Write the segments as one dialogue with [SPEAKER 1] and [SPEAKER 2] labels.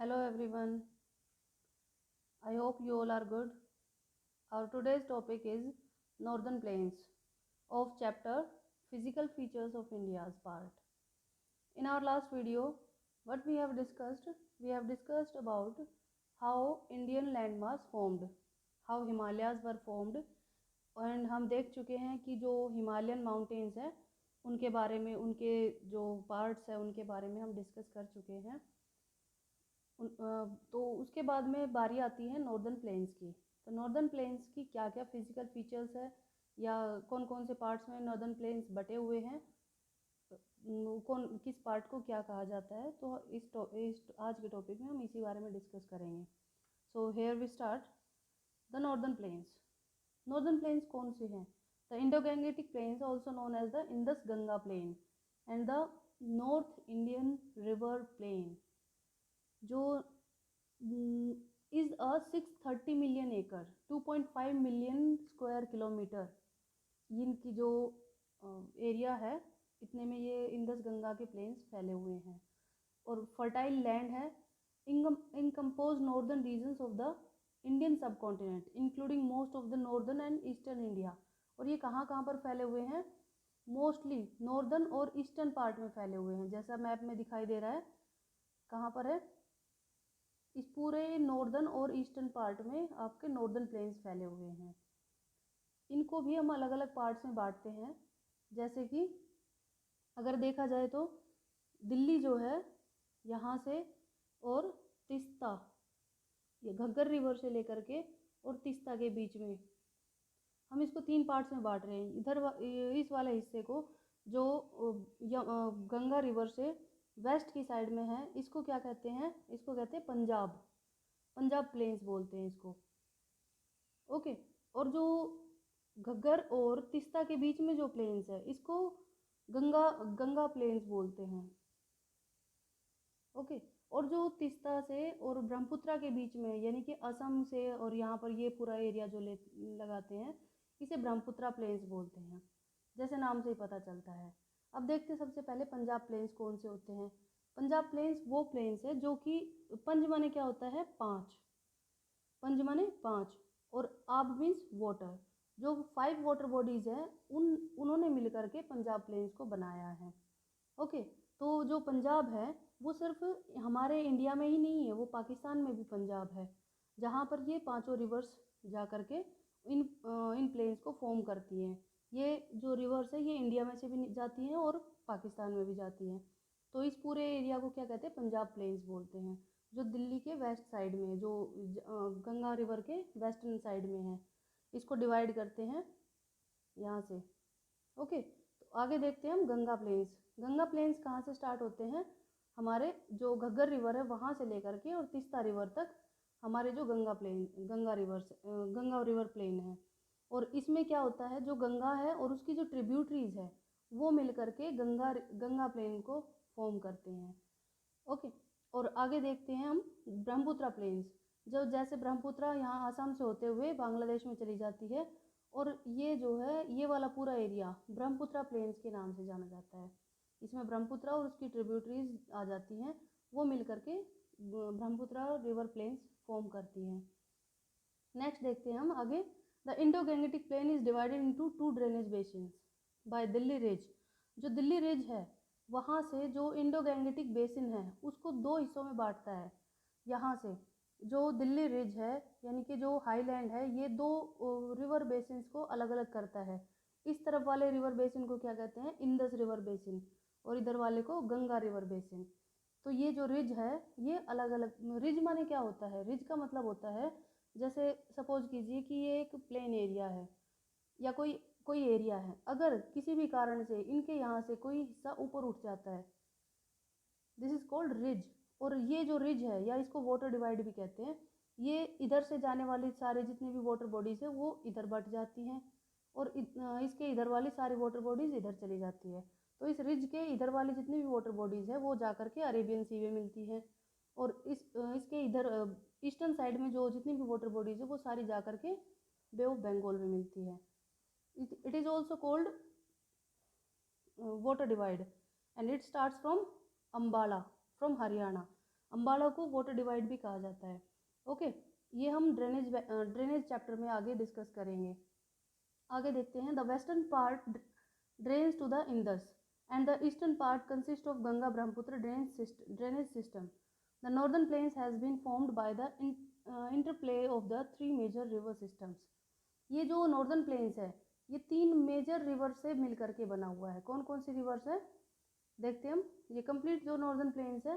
[SPEAKER 1] Hello everyone, I hope you all are good. Our today's topic is Northern Plains of chapter Physical Features of India's part. In our last video, what we have discussed about how Indian landmass formed, how Himalayas were formed and हम देख चुके हैं कि जो Himalayan mountains हैं उनके बारे में उनके जो पार्ट्स हैं उनके बारे में हम डिस्कस कर चुके हैं। तो उसके बाद में बारी आती है नॉर्दर्न प्लेन्स की। तो नॉर्दर्न प्लेन्स की क्या क्या फिजिकल फीचर्स है या कौन कौन से पार्ट्स में नॉर्दर्न प्लेन्स बटे हुए हैं, कौन किस पार्ट को क्या कहा जाता है, तो इस आज के टॉपिक में हम इसी बारे में डिस्कस करेंगे। So here we start the northern plains. Northern plains कौन से हैं? The Indo Gangetic plains also known as the Indus Ganga plain and the north Indian river plain जो is a 630 million acre 2.5 million square kilometre, इनकी जो area है इतने में ये इंडस गंगा के प्लेन्स फैले हुए हैं और फर्टाइल लैंड है encompasses northern regions of the Indian subcontinent including most of the northern and eastern India. और ये कहाँ कहाँ पर फैले हुए हैं? मोस्टली नॉर्दर्न और ईस्टर्न पार्ट में फैले हुए हैं, जैसा मैप में दिखाई दे रहा है। कहाँ पर है? इस पूरे नॉर्दर्न और ईस्टर्न पार्ट में आपके नॉर्दर्न प्लेन्स फैले हुए हैं। इनको भी हम अलग अलग पार्ट्स में बांटते हैं, जैसे कि अगर देखा जाए तो दिल्ली जो है यहाँ से और तीस्ता, ये घग्गर रिवर से लेकर के और तीस्ता के बीच में हम इसको 3 पार्ट्स में बांट रहे हैं। इस वाले हिस्से को जो गंगा रिवर से वेस्ट की साइड में है इसको क्या कहते हैं? इसको कहते हैं पंजाब प्लेन्स बोलते हैं इसको। ओके, और जो घग्गर और तीस्ता के बीच में जो प्लेन्स है इसको गंगा प्लेन्स बोलते हैं। ओके, और जो तीस्ता से और ब्रह्मपुत्रा के बीच में यानी कि असम से और यहाँ पर ये पूरा एरिया जो लगाते हैं इसे ब्रह्मपुत्रा प्लेन्स बोलते हैं, जैसे नाम से ही पता चलता है। अब देखते हैं सबसे पहले पंजाब प्लेन्स कौन से होते हैं। पंजाब प्लेन्स वो प्लेन्स है जो कि पंज माने क्या होता है? 5। पंज माने 5 और आब मीन्स वाटर। जो 5 वाटर बॉडीज़ हैं उन्होंने मिल करके पंजाब प्लेन्स को बनाया है। ओके, तो जो पंजाब है वो सिर्फ हमारे इंडिया में ही नहीं है, वो पाकिस्तान में भी पंजाब है, जहाँ पर ये पांचों रिवर्स जा करके इन प्लेन्स को फॉर्म करती हैं। ये जो रिवर्स है ये इंडिया में से भी जाती हैं और पाकिस्तान में भी जाती हैं। तो इस पूरे एरिया को क्या कहते हैं? पंजाब प्लेन्स बोलते हैं, जो दिल्ली के वेस्ट साइड में है, जो गंगा रिवर के वेस्टर्न साइड में है। इसको डिवाइड करते हैं यहाँ से। ओके, तो आगे देखते हैं हम गंगा प्लेन्स। गंगा प्लेन्स कहाँ से स्टार्ट होते हैं? हमारे जो घग्गर रिवर है वहाँ से लेकर के और तीस्ता रिवर तक हमारे जो गंगा रिवर प्लेन है। और इसमें क्या होता है, जो गंगा है और उसकी जो ट्रिब्यूटरीज है वो मिल करके गंगा प्लेन को फॉर्म करते हैं। ओके, और आगे देखते हैं हम ब्रह्मपुत्रा प्लेन्स। जो जैसे ब्रह्मपुत्रा यहाँ आसाम से होते हुए बांग्लादेश में चली जाती है और ये जो है ये वाला पूरा एरिया ब्रह्मपुत्रा प्लेन्स के नाम से जाना जाता है। इसमें ब्रह्मपुत्रा और उसकी ट्रिब्यूटरीज आ जाती हैं, वो मिल करके ब्रह्मपुत्रा रिवर प्लेन्स फॉर्म करती हैं। नेक्स्ट देखते हैं हम आगे। The Indo Gangetic plain is divided into 2 drainage basins by Delhi ridge. जो दिल्ली रिज है वहाँ से जो इंडो गैंगेटिक बेसिन है उसको 2 हिस्सों में बांटता है। यहाँ से जो दिल्ली रिज है यानी कि जो हाईलैंड है ये 2 रिवर बेसिन्स को अलग अलग करता है। इस तरफ वाले रिवर बेसिन को क्या कहते हैं? इंडस रिवर बेसिन, और इधर वाले को गंगा रिवर बेसिन। तो ये जो रिज है ये अलग अलग, रिज माने क्या होता है? रिज का मतलब होता है, जैसे सपोज कीजिए कि ये एक प्लेन एरिया है या कोई कोई एरिया है, अगर किसी भी कारण से इनके यहाँ से कोई हिस्सा ऊपर उठ जाता है, दिस इज कॉल्ड रिज। और ये जो रिज है या इसको वाटर डिवाइड भी कहते हैं, ये इधर से जाने वाली सारे जितनी भी वाटर बॉडीज़ है वो इधर बट जाती हैं और इसके इधर वाली सारी वाटर बॉडीज़ इधर चली जाती है। तो इस रिज के इधर वाली जितनी भी वाटर बॉडीज़ है वो जा करके अरेबियन सी में मिलती है और इसके इधर ईस्टर्न साइड में जो जितनी भी वाटर बॉडीज़ है वो सारी जा करके बे ऑफ बंगाल में मिलती है। It is also called water divide and it starts from Ambala from Haryana। Ambala को वाटर डिवाइड भी कहा जाता है। ओके, ये हम ड्रेनेज चैप्टर में आगे डिस्कस करेंगे। आगे देखते हैं, the western part drains to the Indus and the eastern part consist of Ganga Brahmaputra drainage system. The northern plains has been formed by the interplay of the 3 major river systems. ये जो northern plains है ये 3 major river से मिलकर के बना हुआ है। कौन कौन सी रिवर्स है देखते हैं हम। ये कंप्लीट जो नॉर्दर्न प्लेन्स है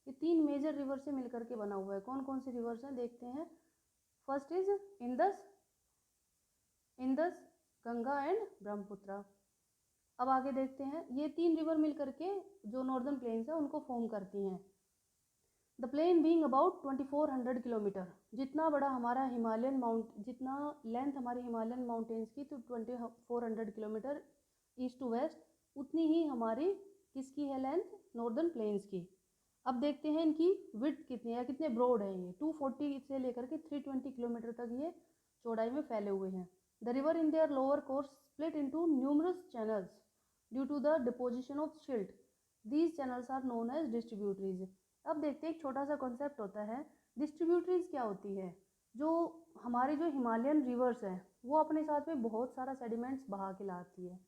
[SPEAKER 1] ये 3 मेजर रिवर से मिलकर के बना हुआ है। कौन कौन सी रिवर्स हैं देखते हैं। First is Indus, Ganga and Brahmaputra. अब आगे देखते हैं, ये 3 रिवर मिलकर के जो नॉर्दर्न प्लेन्स है उनको फॉर्म करती हैं। The plain being about 2400 kilometre, जितना बड़ा हमारा हिमालयन जितना लेंथ हमारी हिमालयन माउंटेन्स की तो 2400 किलोमीटर ईस्ट टू वेस्ट, उतनी ही हमारी किसकी है लेंथ, नॉर्दर्न प्लेन्स की। अब देखते हैं इनकी विड्थ कितनी है, कितने ब्रॉड हैं ये। 240 से लेकर के 320 किलोमीटर तक ये चौड़ाई में फैले हुए हैं। The river in their lower course split into numerous channels due to the deposition of silt. These channels are known as distributaries. अब देखते हैं, एक छोटा सा कॉन्सेप्ट होता है डिस्ट्रीब्यूटरीज क्या होती है। जो हमारी जो हिमालयन रिवर्स हैं वो अपने साथ में बहुत सारा सेडिमेंट्स बहा के लाती है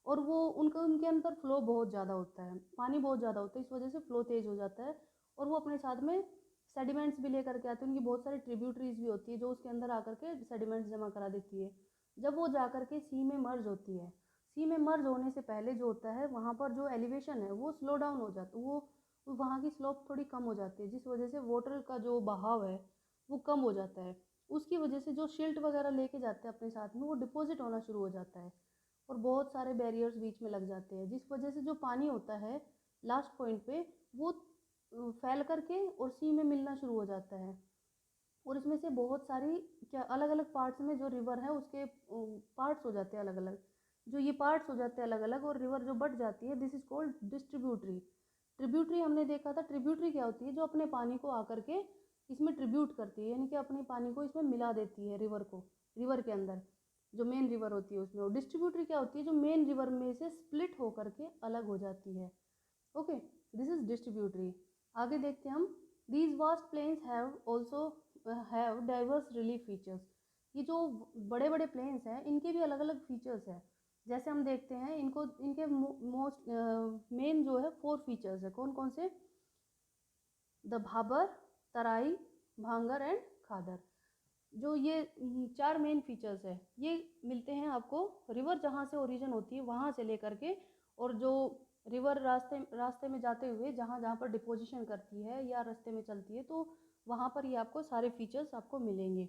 [SPEAKER 1] और वो उनके अंदर फ्लो बहुत ज़्यादा होता है, पानी बहुत ज़्यादा होता है, इस वजह से फ्लो तेज़ हो जाता है और वो अपने साथ में सेडिमेंट्स भी लेकर के आते हैं। उनकी बहुत सारी ट्रिब्यूटरीज भी होती है जो उसके अंदर आकर के सेडिमेंट्स जमा करा देती है। जब वो जा कर के सी में मर्ज होती है, सी में मर्ज होने से पहले जो होता है वहाँ पर जो एलिवेशन है वो स्लो डाउन हो जाता है, वो वहाँ की स्लोप थोड़ी कम हो जाती है, जिस वजह से वाटर का जो बहाव है वो कम हो जाता है। उसकी वजह से जो शिल्ट वगैरह लेके जाते हैं अपने साथ में वो डिपॉजिट होना शुरू हो जाता है और बहुत सारे बैरियर्स बीच में लग जाते हैं, जिस वजह से जो पानी होता है लास्ट पॉइंट पे वो फैल करके और सी में मिलना शुरू हो जाता है। और इसमें से बहुत सारी क्या अलग अलग पार्ट्स में जो रिवर है उसके पार्ट्स हो जाते हैं अलग अलग। जो ये पार्ट्स हो जाते हैं अलग अलग और रिवर जो बढ़ जाती है, this is called distributary. Tributary हमने देखा था, ट्रिब्यूटरी क्या होती है, जो अपने पानी को आकर के इसमें ट्रिब्यूट करती है, यानी कि अपने पानी को इसमें मिला देती है रिवर को, रिवर के अंदर जो मेन रिवर होती है उसमें। और डिस्ट्रीब्यूटरी क्या होती है, जो मेन रिवर में से स्प्लिट होकर के अलग हो जाती है। Okay, this is distributary. आगे देखते हैं हम, these vast plains have also have diverse relief features. ये जो बड़े बड़े प्लेन्स हैं इनके भी अलग अलग फीचर्स हैं। जैसे हम देखते हैं इनको, इनके मोस्ट मेन जो है 4 फीचर्स है। कौन कौन से, द भाबर, तराई, भांगर एंड खादर। जो ये 4 मेन फीचर्स है ये मिलते हैं आपको रिवर जहाँ से ओरिजिन होती है वहाँ से लेकर के, और जो रिवर रास्ते में जाते हुए जहाँ जहाँ पर डिपोजिशन करती है या रास्ते में चलती है तो वहाँ पर ये आपको सारे फीचर्स आपको मिलेंगे।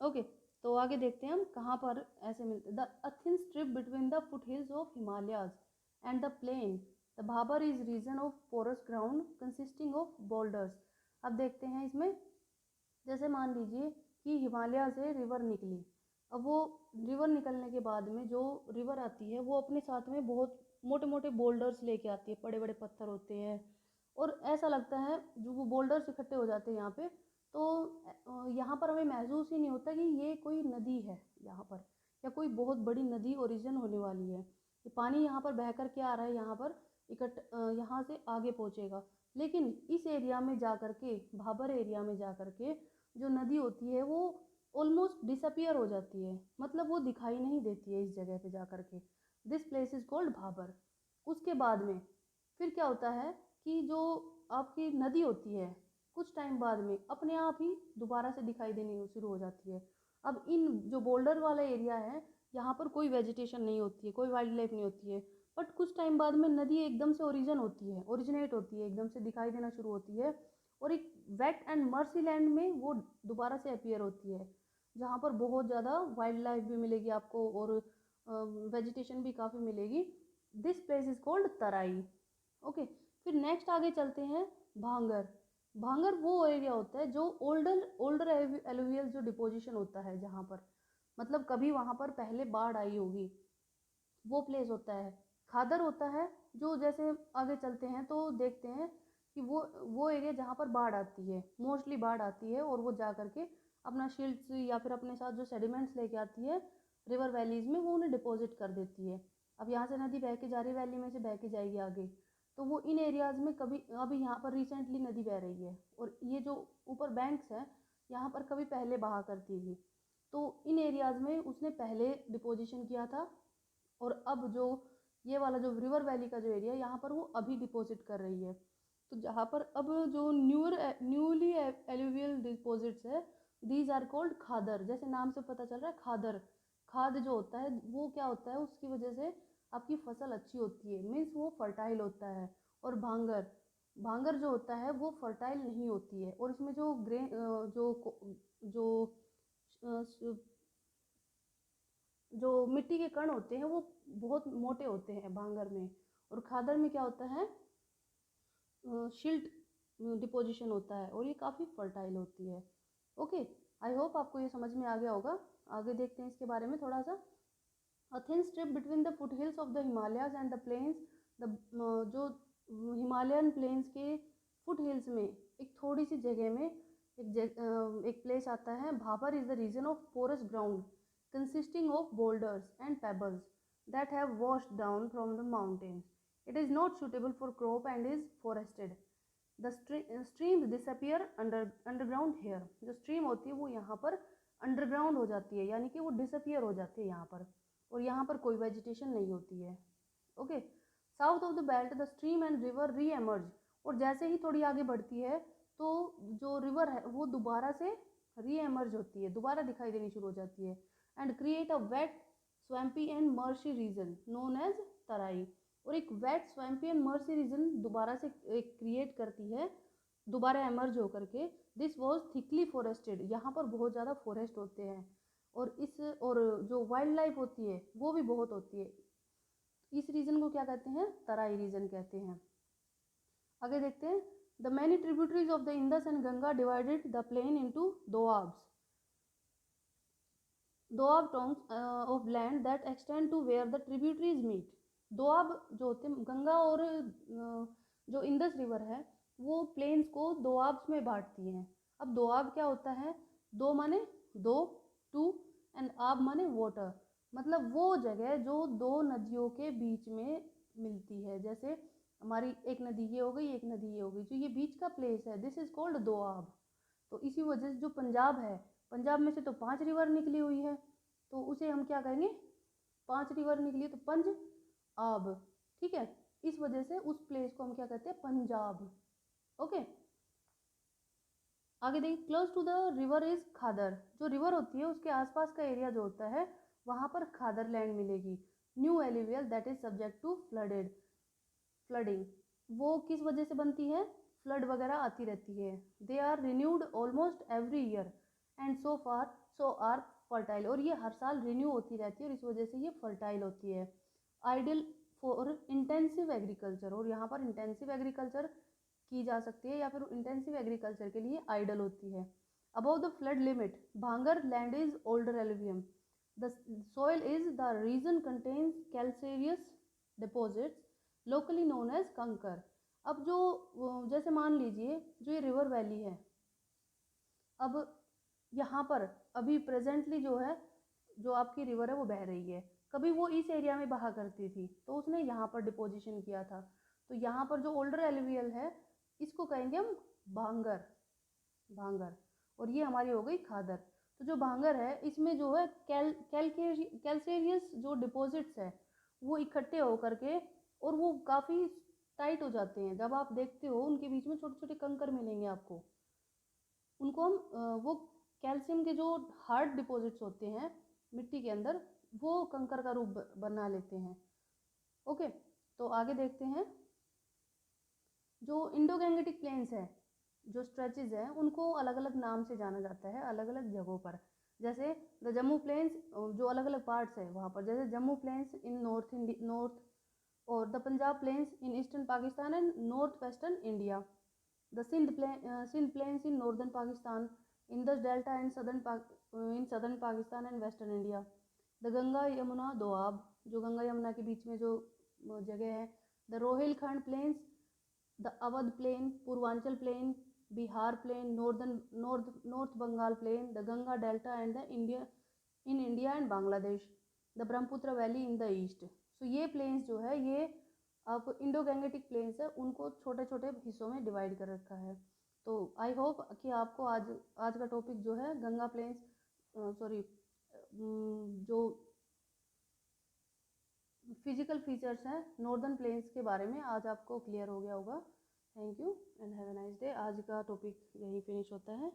[SPEAKER 1] ओके, तो आगे देखते हैं हम कहाँ पर ऐसे मिलते हैं। The thin strip between the foothills of Himalayas and the plain, the Bhabar is region of porous ground consisting of boulders. अब देखते हैं इसमें, जैसे मान लीजिए कि हिमालय से रिवर निकली, अब वो रिवर निकलने के बाद में जो रिवर आती है वो अपने साथ में बहुत मोटे मोटे बोल्डर्स लेके आती है, बड़े बड़े पत्थर होते हैं और ऐसा लगता है जो वो बोल्डर्स इकट्ठे हो जाते हैं यहाँ पे, तो यहाँ पर हमें महसूस ही नहीं होता कि ये कोई नदी है यहाँ पर या कोई बहुत बड़ी नदी ओरिजिन होने वाली है। ये पानी यहाँ पर बह कर के आ रहा है, यहाँ पर यहाँ से आगे पहुँचेगा, लेकिन इस एरिया में जा कर के, भाबर एरिया में जा कर के जो नदी होती है वो ऑलमोस्ट डिसअपियर हो जाती है, मतलब वो दिखाई नहीं देती है इस जगह पे जा कर के। This place is called Bhabar. उसके बाद में फिर क्या होता है कि जो आपकी नदी होती है कुछ टाइम बाद में अपने आप ही दोबारा से दिखाई देनी शुरू हो जाती है। अब इन जो बोल्डर वाला एरिया है यहाँ पर कोई वेजिटेशन नहीं होती है, कोई वाइल्ड लाइफ नहीं होती है, बट कुछ टाइम बाद में नदी एकदम से ओरिजिनेट होती है, एकदम से दिखाई देना शुरू होती है और एक वेट एंड मर्सी लैंड में वो दोबारा से अपीयर होती है, जहाँ पर बहुत ज़्यादा वाइल्ड लाइफ भी मिलेगी आपको और वेजिटेशन भी काफ़ी मिलेगी। This place is called Terai. Okay, फिर नेक्स्ट आगे चलते हैं भांगर। भांगर वो एरिया होता है जो ओल्डर एलुवियल जो डिपोजिशन होता है, जहाँ पर मतलब कभी वहाँ पर पहले बाढ़ आई होगी, वो प्लेस होता है। खादर होता है जो, जैसे आगे चलते हैं तो देखते हैं कि वो एरिया जहाँ पर बाढ़ आती है, मोस्टली बाढ़ आती है और वो जा करके अपना शील्ड्स या फिर अपने साथ जो सेडिमेंट्स लेके आती है रिवर वैलीज़ में, वो उन्हें डिपॉजिट कर देती है। अब यहाँ से नदी बह के जा रही है, वैली में से बह के जाएगी आगे, तो वो इन एरियाज़ में कभी अभी यहाँ पर रिसेंटली नदी बह रही है और ये जो ऊपर बैंक्स हैं यहाँ पर कभी पहले बहा करती थी, तो इन एरियाज़ में उसने पहले डिपोजिशन किया था और अब जो ये वाला जो रिवर वैली का जो एरिया है यहाँ पर वो अभी डिपॉजिट कर रही है। तो जहाँ पर अब जो न्यूली एलुवियल डिपॉजिट्स है, दीज आर कोल्ड खादर। जैसे नाम से पता चल रहा है खादर, खाद जो होता है वो क्या होता है, उसकी वजह से आपकी फसल अच्छी होती है, मीन्स वो फर्टाइल होता है। और भांगर, भांगर जो होता है वो फर्टाइल नहीं होती है और इसमें जो ग्रेन जो जो मिट्टी के कण होते हैं वो बहुत मोटे होते हैं भांगर में। और खादर में क्या होता है, शिल्ट डिपोजिशन होता है और ये काफ़ी फर्टाइल होती है। ओके, आई होप आपको ये समझ में आ गया होगा। आगे देखते हैं इसके बारे में थोड़ा सा। A thin strip between the foothills of the Himalayas and the plains, the जो हिमालयन प्लेन्स के फुट हिल्स में एक थोड़ी सी जगह में एक प्लेस आता है। Bhabar is the region of porous ground consisting of boulders and pebbles that have washed down from the mountains. It is not suitable for crop and is forested. The streams disappear underground here. जो stream होती है वो यहाँ पर underground हो जाती है, यानी कि वो disappear हो जाती है यहाँ पर, और यहाँ पर कोई vegetation नहीं होती है। Okay, south of the belt the stream and river री एमर्ज। और जैसे ही थोड़ी आगे बढ़ती है तो जो रिवर है वो दोबारा से री एमर्ज होती है, दोबारा दिखाई देनी शुरू हो जाती है। And create a wet swampy and marshy region known as Terai. और एक wet swampy and marshy region दोबारा से एक क्रिएट करती है, दोबारा एमर्ज होकर के। दिस वॉज थिकली फॉरेस्टेड, यहाँ पर बहुत ज़्यादा फॉरेस्ट होते हैं और जो वाइल्ड लाइफ होती है वो भी बहुत होती है। इस रीजन को क्या कहते हैं, तराई रीजन कहते हैं। आगे देखते हैं। The many tributaries of the Indus and Ganga divided the plain into doabs, doab tongues of land that extend to where the tributaries meet. Doab जो होते हैं, गंगा और जो इंडस रिवर है वो प्लेन्स को दोआब्स में बांटती हैं। अब दोआब क्या होता है, दो माने दो, टू, एंड आब माने वाटर, मतलब वो जगह जो दो नदियों के बीच में मिलती है। जैसे हमारी एक नदी ये हो गई, एक नदी ये हो गई, जो ये बीच का प्लेस है दिस इज कॉल्ड दोआब। तो इसी वजह से जो पंजाब है, पंजाब में से तो 5 रिवर निकली हुई है, तो उसे हम क्या कहेंगे, 5 रिवर निकली तो पंज आब, ठीक है। इस वजह से उस प्लेस को हम क्या कहते हैं, पंजाब। ओके, आगे देखिए। Close to the river is khadar. जो रिवर होती है उसके आसपास का एरिया जो होता है वहाँ पर खादर लैंड मिलेगी। New alluvial that is subject to flooding. वो किस वजह से बनती है, फ्लड वगैरह आती रहती है। They are renewed almost every year and so are fertile. और ये हर साल रिन्यू होती रहती है और इस वजह से ये फर्टाइल होती है। आइडियल फॉर इंटेंसिव एग्रीकल्चर, और यहाँ पर इंटेंसिव एग्रीकल्चर की जा सकती है या फिर इंटेंसिव एग्रीकल्चर के लिए आइडल होती है। Above the flood limit Bhangar land is older alluvium. The soil is the region contains calcareous deposits locally known as kankar. अब जो जैसे मान लीजिए जो ये रिवर वैली है, अब यहाँ पर अभी प्रेजेंटली जो है, जो आपकी रिवर है वो बह रही है, कभी वो इस एरिया में बहा करती थी तो उसने यहाँ पर डिपोजिशन किया था। तो यहाँ पर जो ओल्डर एलुवियल है इसको कहेंगे हम भांगर, भांगर, और ये हमारी हो गई खादर। तो जो भांगर है इसमें जो है कैल्सेरियस जो डिपॉजिट्स है वो इकट्ठे होकर के, और वो काफ़ी टाइट हो जाते हैं। जब आप देखते हो उनके बीच में छोटे छोटे कंकर मिलेंगे आपको, उनको हम वो कैल्शियम के जो हार्ड डिपॉजिट्स होते हैं मिट्टी के अंदर वो कंकर का रूप बना लेते हैं। ओके, तो आगे देखते हैं। जो इंडो गैंगेटिक प्लेन्स है, जो स्ट्रेचेज हैं, उनको अलग अलग नाम से जाना जाता है अलग अलग जगहों पर। जैसे द जम्मू प्लेन्स, जो अलग अलग पार्ट्स है वहाँ पर, जैसे जम्मू प्लेन्स इन नॉर्थ, और the Punjab plains in eastern Pakistan and north western India. The Sindh plains in northern Pakistan, Indus delta in southern Pakistan and western India. The Ganga Yamuna Doab, जो गंगा यमुना के बीच में जो जगह है। The Rohilkhand plains, the Awadh plain, Purvanchal plain, Bihar plain, north Bengal plain, the Ganga delta and the India and Bangladesh, the Brahmaputra valley in the east. So ये plains जो है ये अब इंडो गैंगेटिक प्लेन्स है उनको छोटे छोटे हिस्सों में डिवाइड कर रखा है। तो आई होप कि आपको आज का टॉपिक जो है गंगा प्लेन्स सॉरी जो फिजिकल फीचर्स हैं नॉर्दर्न प्लेन्स के बारे में आज आपको क्लियर हो गया होगा। Thank you and have a nice day. आज का टॉपिक यहीं फिनिश होता है।